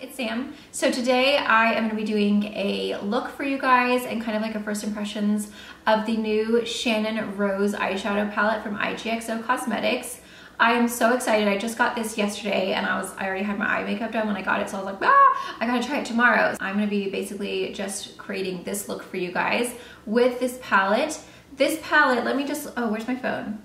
it's Sam. So today I am going to be doing a look for you guys and kind of like a first impressions of the new Shannon Rose eyeshadow palette from IGXO Cosmetics. I am so excited. I just got this yesterday and I already had my eye makeup done when I got it, so I was like, I gotta try it tomorrow. I'm gonna be basically just creating this look for you guys with this palette. This palette, let me just, oh, where's my phone?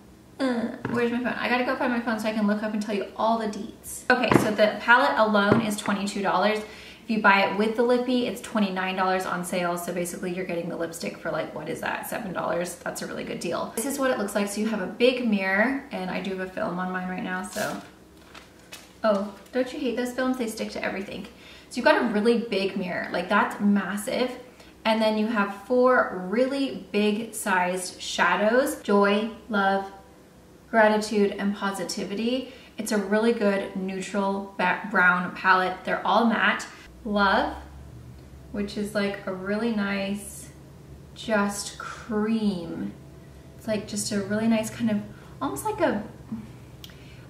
Where's my phone? I gotta go find my phone so I can look up and tell you all the deets. Okay, so the palette alone is $22. If you buy it with the lippy, it's $29 on sale. So basically you're getting the lipstick for like, what is that, $7? That's a really good deal. This is what it looks like. So you have a big mirror, and I do have a film on mine right now, so. Oh, don't you hate those films? They stick to everything. So you've got a really big mirror, like that's massive. And then you have 4 really big sized shadows: joy, love, gratitude, and positivity. It's a really good neutral brown palette. They're all matte. Love, which is like a really nice just cream. It's like just a really nice kind of almost like a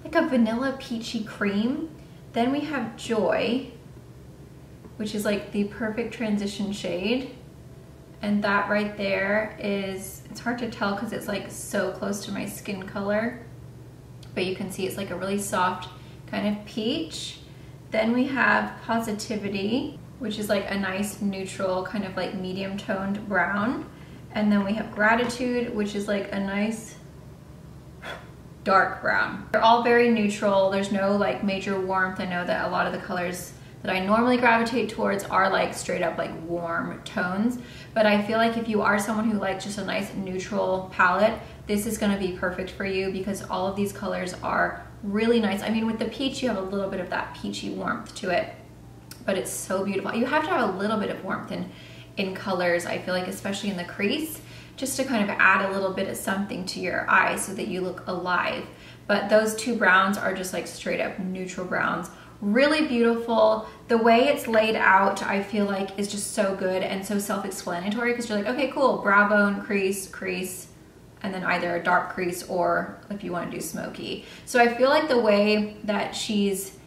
vanilla peachy cream. Then we have Joy, which is like the perfect transition shade. And that right there is, it's hard to tell because it's like so close to my skin color, but you can see it's like a really soft kind of peach. Then we have Positivity, which is like a nice neutral kind of like medium toned brown. And then we have Gratitude, which is like a nice dark brown. They're all very neutral. There's no like major warmth. I know that a lot of the colors that I normally gravitate towards are like straight up like warm tones, but I feel like if you are someone who likes just a nice neutral palette, this is gonna be perfect for you because all of these colors are really nice. I mean, with the peach, you have a little bit of that peachy warmth to it, but it's so beautiful. You have to have a little bit of warmth in colors, I feel like, especially in the crease, just to kind of add a little bit of something to your eye so that you look alive. But those 2 browns are just like straight up neutral browns. Really beautiful. The way it's laid out, I feel like, is just so good and so self-explanatory because you're like, okay, cool, brow bone, crease, crease, and then either a dark crease or if you want to do smoky. So I feel like the way that she's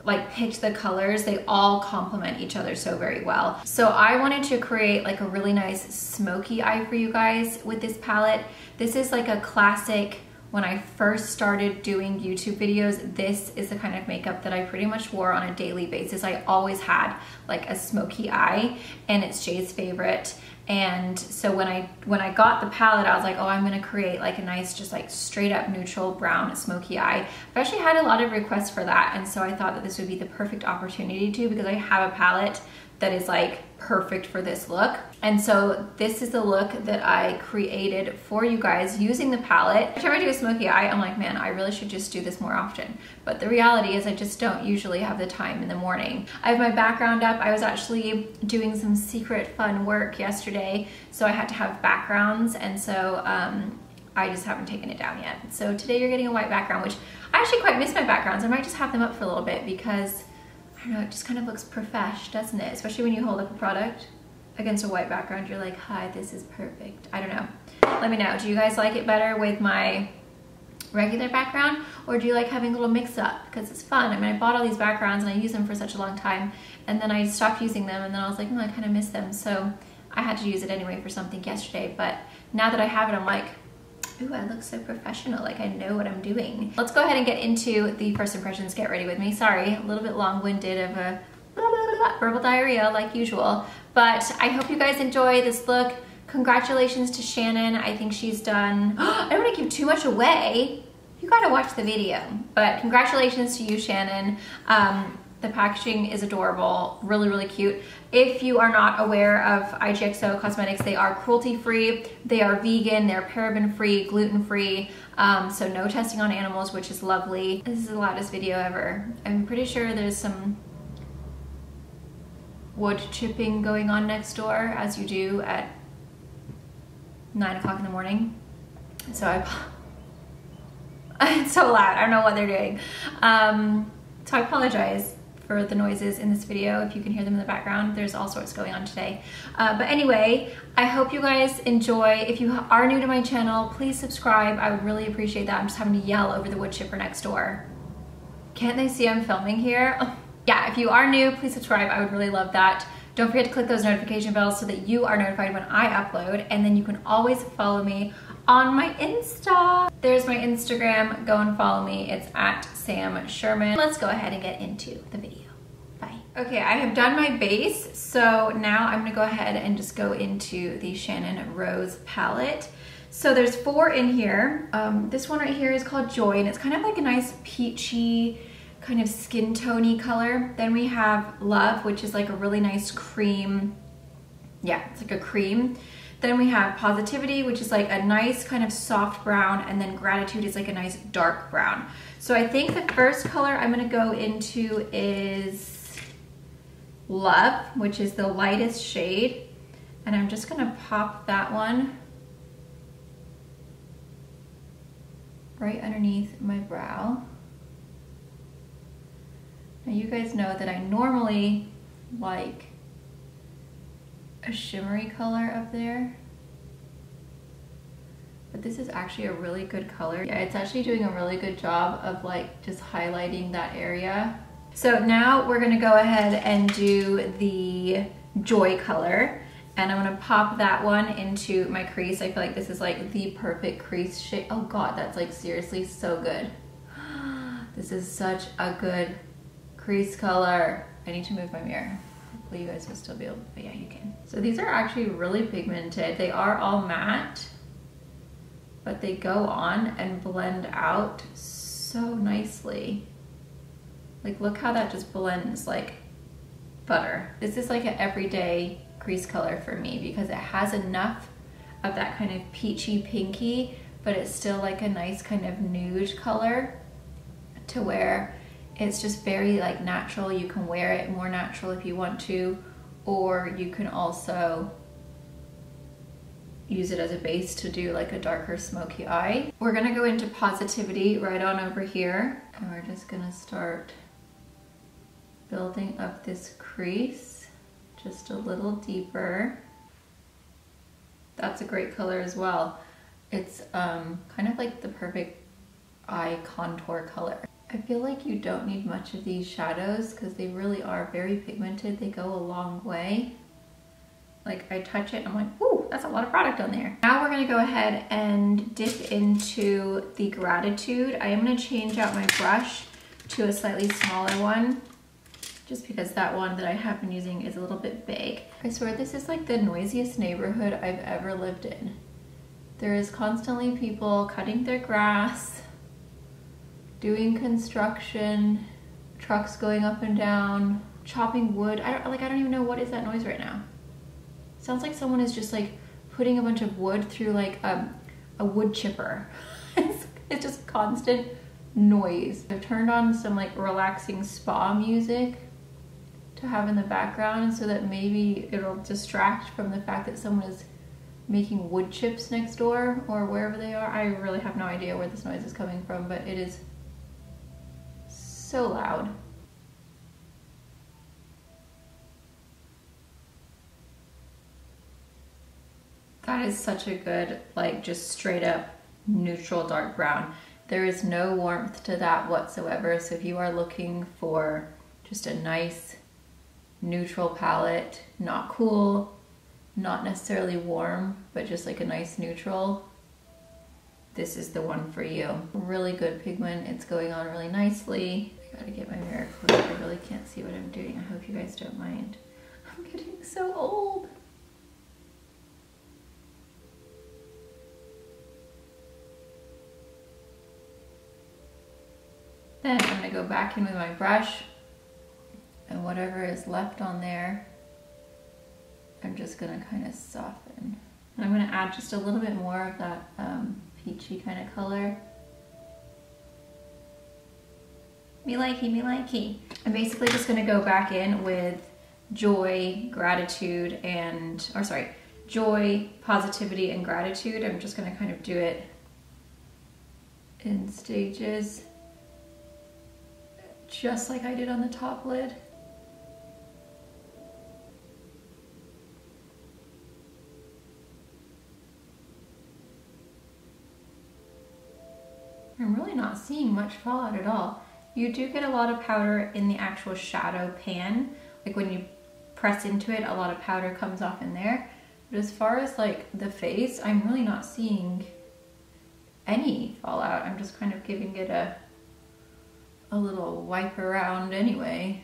like picked the colors, they all complement each other so very well. So I wanted to create like a really nice smoky eye for you guys with this palette. This is like a classic. When I first started doing YouTube videos, this is the kind of makeup that I pretty much wore on a daily basis. I always had like a smoky eye, and it's Jay's favorite. And so when I got the palette, I was like, oh, I'm gonna create like a nice, just like straight up neutral brown smoky eye. I've actually had a lot of requests for that, and so I thought that this would be the perfect opportunity to, because I have a palette that is like perfect for this look. And so this is the look that I created for you guys using the palette. Every time I do a smoky eye, I'm like, man, I really should just do this more often. But the reality is I just don't usually have the time in the morning. I have my background up. I was actually doing some secret fun work yesterday, so I had to have backgrounds, and so I just haven't taken it down yet. So today you're getting a white background, which I actually quite miss my backgrounds. I might just have them up for a little bit because I don't know, it just kind of looks profesh, doesn't it? Especially when you hold up a product against a white background, you're like, hi, this is perfect. I don't know. Let me know. Do you guys like it better with my regular background, or do you like having a little mix up? Because it's fun. I mean, I bought all these backgrounds and I used them for such a long time, and then I stopped using them, and then I was like, I kind of miss them. So I had to use it anyway for something yesterday, but now that I have it, I'm like, ooh, I look so professional, like I know what I'm doing. Let's go ahead and get into the first impressions. Get ready with me. Sorry, a little bit long-winded of a verbal diarrhea like usual, but I hope you guys enjoy this look. Congratulations to Shannon. I think she's done, I don't want to give too much away. You gotta watch the video, but congratulations to you, Shannon. The packaging is adorable, really, really cute. If you are not aware of IGXO Cosmetics, they are cruelty-free, they are vegan, they're paraben-free, gluten-free, so no testing on animals, which is lovely. This is the loudest video ever. I'm pretty sure there's some wood chipping going on next door, as you do at 9 o'clock in the morning. So it's so loud, I don't know what they're doing. So I apologize for the noises in this video if you can hear them in the background. There's all sorts going on today. But anyway, I hope you guys enjoy. If you are new to my channel, please subscribe. I would really appreciate that. I'm just having to yell over the wood chipper next door. Can't they see I'm filming here? Yeah, if you are new, please subscribe. I would really love that. Don't forget to click those notification bells so that you are notified when I upload, and then you can always follow me on my Insta. There's my Instagram, go and follow me. It's at Sam Sherman. Let's go ahead and get into the video. Bye. Okay, I have done my base, so now I'm gonna go ahead and just go into the Shannon Rose palette. So there's 4 in here. This one right here is called Joy, and it's kind of like a nice peachy, kind of skin tony color. Then we have Love, which is like a really nice cream. Yeah, it's like a cream. Then we have Positivity, which is like a nice kind of soft brown, and then Gratitude is like a nice dark brown. So I think the first color I'm gonna go into is Love, which is the lightest shade. And I'm just gonna pop that one right underneath my brow. Now you guys know that I normally like a shimmery color up there, but this is actually a really good color. Yeah, it's actually doing a really good job of like just highlighting that area. So now we're gonna go ahead and do the Joy color, and I'm gonna pop that one into my crease. I feel like this is like the perfect crease shape. Oh God, that's like seriously so good. This is such a good crease color. I need to move my mirror. Hopefully you guys will still be able, but yeah, you can. So these are actually really pigmented. They are all matte, but they go on and blend out so nicely. Like look how that just blends like butter. This is like an everyday crease color for me because it has enough of that kind of peachy pinky, but it's still like a nice kind of nude color to where it's just very like natural. You can wear it more natural if you want to, or you can also use it as a base to do like a darker smoky eye. We're gonna go into Positivity right on over here, and we're just gonna start building up this crease just a little deeper. That's a great color as well. It's kind of like the perfect eye contour color. I feel like you don't need much of these shadows because they really are very pigmented. They go a long way. Like I touch it, I'm like, ooh, that's a lot of product on there. Now we're gonna go ahead and dip into the Gratitude. I am gonna change out my brush to a slightly smaller one, just because that one that I have been using is a little bit big. I swear this is like the noisiest neighborhood I've ever lived in. There is constantly people cutting their grass, doing construction, trucks going up and down, chopping wood. I don't even know what is that noise right now. Sounds like someone is just like putting a bunch of wood through like a wood chipper. It's just constant noise. I've turned on some like relaxing spa music to have in the background so that maybe it'll distract from the fact that someone is making wood chips next door or wherever they are. I really have no idea where this noise is coming from, but it is so loud. That is such a good, like just straight up neutral dark brown. There is no warmth to that whatsoever. So if you are looking for just a nice neutral palette, not cool, not necessarily warm, but just like a nice neutral, this is the one for you. Really good pigment. It's going on really nicely. I gotta get my mirror closer. I really can't see what I'm doing. I hope you guys don't mind. I'm getting so old. Then I'm gonna go back in with my brush, and whatever is left on there, I'm just gonna kind of soften. And I'm gonna add just a little bit more of that peachy kind of color. Me likey, me likey. I'm basically just gonna go back in with Joy, Gratitude, and, or sorry, Joy, Positivity, and Gratitude. I'm just gonna kind of do it in stages, just like I did on the top lid. I'm really not seeing much fallout at all. You do get a lot of powder in the actual shadow pan. Like when you press into it, a lot of powder comes off in there. But as far as like the face, I'm really not seeing any fallout. I'm just kind of giving it a little wipe around anyway.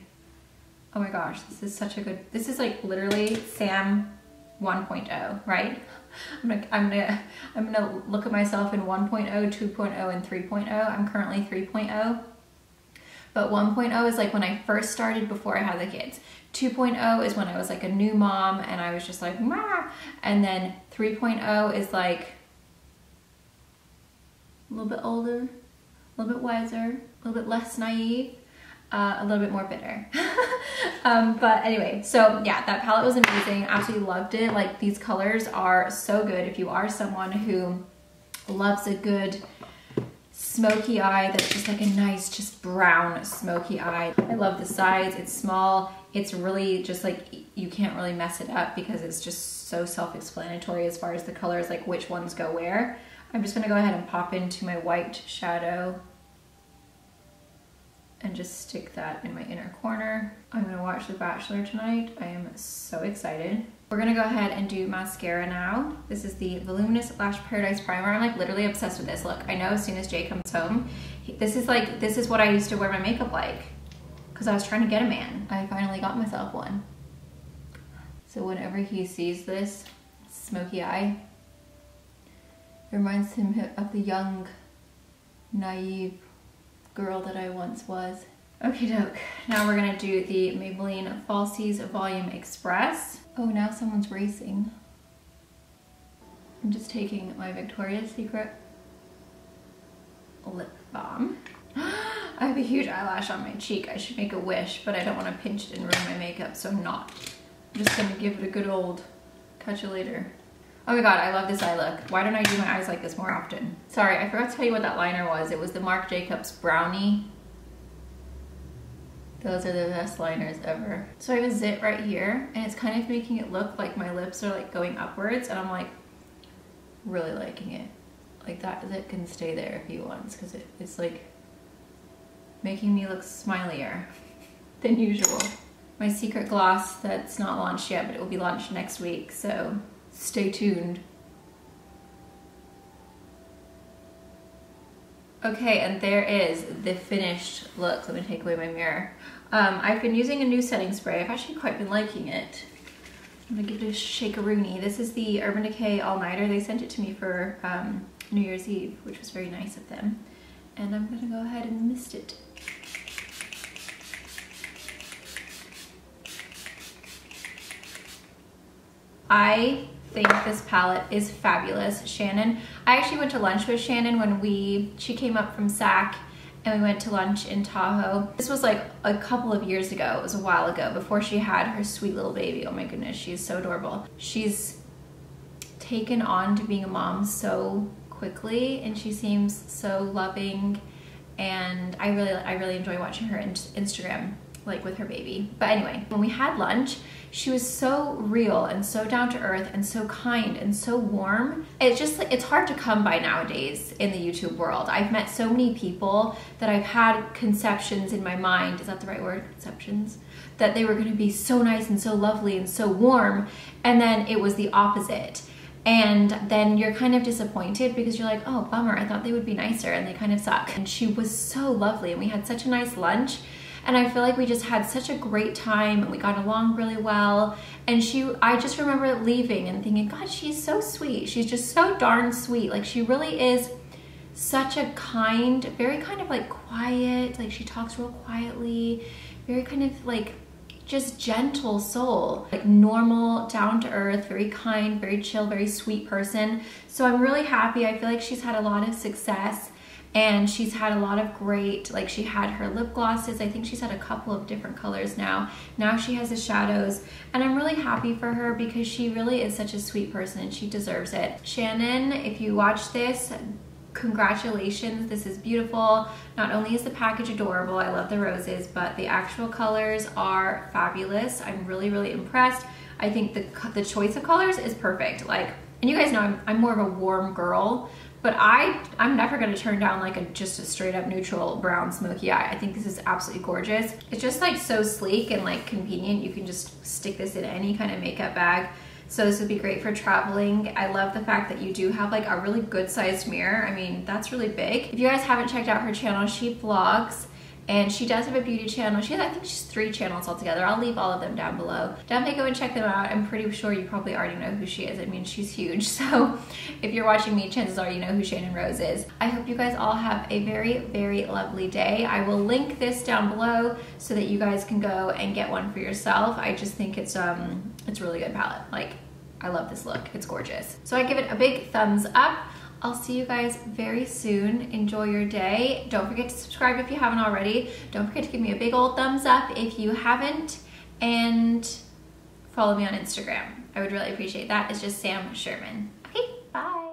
Oh my gosh, this is such a good, this is like literally Sam 1.0, right? I'm gonna look at myself in 1.0, 2.0, and 3.0. I'm currently 3.0. But 1.0 is like when I first started before I had the kids. 2.0 is when I was like a new mom and I was just like, "Mah." And then 3.0 is like a little bit older, a little bit wiser, a little bit less naive, a little bit more bitter. But anyway, so yeah, that palette was amazing. Absolutely loved it. Like these colors are so good. If you are someone who loves a good smoky eye that's just like a nice, just brown smoky eye. I love the size. It's small. It's really just like, you can't really mess it up because it's just so self-explanatory as far as the colors, like which ones go where. I'm just gonna go ahead and pop into my white shadow and just stick that in my inner corner. I'm gonna watch The Bachelor tonight. I am so excited. We're gonna go ahead and do mascara now. This is the Voluminous Lash Paradise Primer. I'm like literally obsessed with this. Look, I know as soon as Jay comes home, this is what I used to wear my makeup like, because I was trying to get a man. I finally got myself one. So whenever he sees this smoky eye, it reminds him of the young, naive girl that I once was. Okie doke. Now we're gonna do the Maybelline Falsies Volume Express. Oh, now someone's racing. I'm just taking my Victoria's Secret lip balm. I have a huge eyelash on my cheek. I should make a wish, but I don't want to pinch it and ruin my makeup, so I'm not. I'm just gonna give it a good old catch you later. Oh my god, I love this eye look. Why don't I do my eyes like this more often? Sorry, I forgot to tell you what that liner was. It was the Marc Jacobs Brownie. Those are the best liners ever. So I have a zit right here, and it's kind of making it look like my lips are like going upwards, and I'm like really liking it. Like that zit can stay there if he wants, because it's like making me look smilier than usual. My secret gloss that's not launched yet, but it will be launched next week, so stay tuned. Okay, and there is the finished look. Let me take away my mirror. I've been using a new setting spray. I've actually quite been liking it. I'm gonna give it a shake-a-rooney. This is the Urban Decay All Nighter. They sent it to me for New Year's Eve, which was very nice of them. And I'm gonna go ahead and mist it. I think this palette is fabulous. Shannon, I actually went to lunch with Shannon when she came up from SAC and we went to lunch in Tahoe. This was like a couple of years ago. It was a while ago, before she had her sweet little baby. Oh my goodness, she's so adorable. She's taken on to being a mom so quickly, and she seems so loving, and I really enjoy watching her Instagram, like with her baby. But anyway, when we had lunch, she was so real and so down to earth and so kind and so warm. It's just like, it's hard to come by nowadays in the YouTube world. I've met so many people that I've had conceptions in my mind, is that the right word? Conceptions? That they were gonna be so nice and so lovely and so warm, and then it was the opposite. And then you're kind of disappointed because you're like, oh, bummer, I thought they would be nicer, and they kind of suck. And she was so lovely, and we had such a nice lunch. And I feel like we just had such a great time, and we got along really well. And I just remember leaving and thinking, God, she's so sweet. She's just so darn sweet. Like, she really is such a kind, very kind of like quiet, like she talks real quietly, very kind of like just gentle soul, like normal, down to earth, very kind, very chill, very sweet person. So I'm really happy. I feel like she's had a lot of success. And she's had a lot of great, like she had her lip glosses. I think she's had a couple of different colors now. Now she has the shadows, and I'm really happy for her because she really is such a sweet person and she deserves it. Shannon, if you watch this, congratulations, this is beautiful. Not only is the package adorable, I love the roses, but the actual colors are fabulous. I'm really impressed. I think the choice of colors is perfect. Like, and you guys know I'm more of a warm girl, but I'm never gonna turn down like just a straight up neutral brown smoky eye. I think this is absolutely gorgeous. It's just like so sleek and like convenient. You can just stick this in any kind of makeup bag. So this would be great for traveling. I love the fact that you do have like a really good sized mirror. I mean, that's really big. If you guys haven't checked out her channel, she vlogs and she does have a beauty channel. I think she's 3 channels altogether. I'll leave all of them down below. Definitely go and check them out. I'm pretty sure you probably already know who she is. I mean, she's huge. So if you're watching me, chances are you know who Shannon Rose is. I hope you guys all have a very, very lovely day. I will link this down below so that you guys can go and get one for yourself. I just think it's a really good palette. Like, I love this look. It's gorgeous. So I give it a big thumbs up. I'll see you guys very soon. Enjoy your day. Don't forget to subscribe if you haven't already. Don't forget to give me a big old thumbs up if you haven't. And follow me on Instagram. I would really appreciate that. It's just Sam Sherman. Okay, bye.